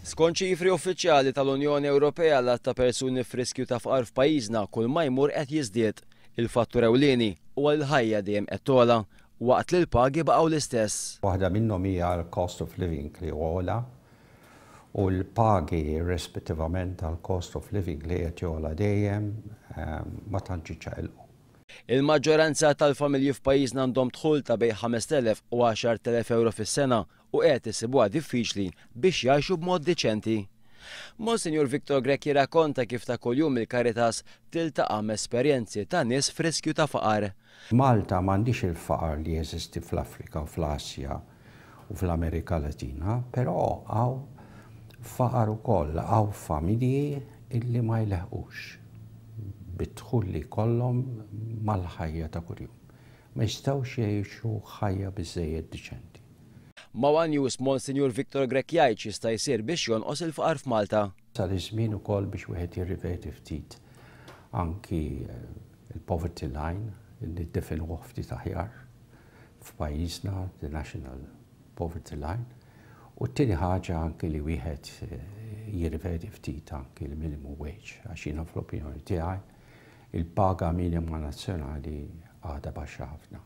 Skont ċifri uffiċjali tal-Unjoni Ewropea l-att ta' persuni f'riskju ta' faqar f'pajjiżna kull ma jmur qed jiżdied. Il-fattur ewlieni huwa l-ħajja dejjem qed togħla waqt li l-pagi baqgħu l-istess. Waħda minnhom hija l-cost of living li għola u l-pagi rispettivament tal-cost of living li qed jogħla dejjem ma tantx ċaqilqu. Il-maġġoranza tal-familji f'pajjiżna għandhom dħul ta' bejn 5,000 u 10,000 euro fis-sena u qed isibuha diffiċli biex jgħixu b'mod diċenti. Monsignor Victor Grech jirrakkonta kif ta' kuljum il-Caritas tiltaqa' esperjenzi ta' nies f'riskju ta' faqar. Malta m'għandix il-faqar li jeżisti fl-Afrika u fl-Asja u fl-Amerika Latina, però hawn faqar ukoll hawn familji illi ma jleħqux bid-dħul li jkollhom mal-ħajja ta' kuljum. Ma jistgħux jgħixu ħajja biżżejjed diċenti. Ma' News Monsignor Victor Grech jgħid jista' jsir biex jonqos il-faqar f'Malta. Sal-iżmien ukoll biex wieħed jirriveti ftit anki il-poverty line li ddefinuh ftit aħjar f'pajjiżna, the National Poverty Line, u t-tieni ħaġa anki li wieħed jirriveti ftit anki l-minimum wage għax jiena fl-opinjoni tiegħi il-paga minima nazzjonali għadha baxxa ħafna.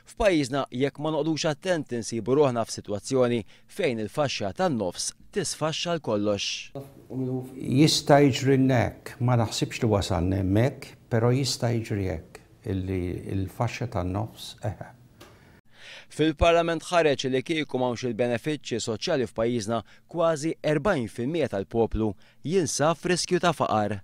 F'pajjiżna jekk ma noqdux attenti nsibu ruħna f'sitwazzjoni fejn il-faxxa tan-nofs tisfaxxa l-kollox. Jista' jiġri hekk, ma naħsibx li wasalna hemmhekk, però jista' jiġri hekk illi l-faxxa tan-nofs Fil-Parlament ħareġ li kieku m'hawnx il-benefiċċji soċjali f'pajjiżna kważi 40% tal-poplu jinsab f'riskju ta' faqar.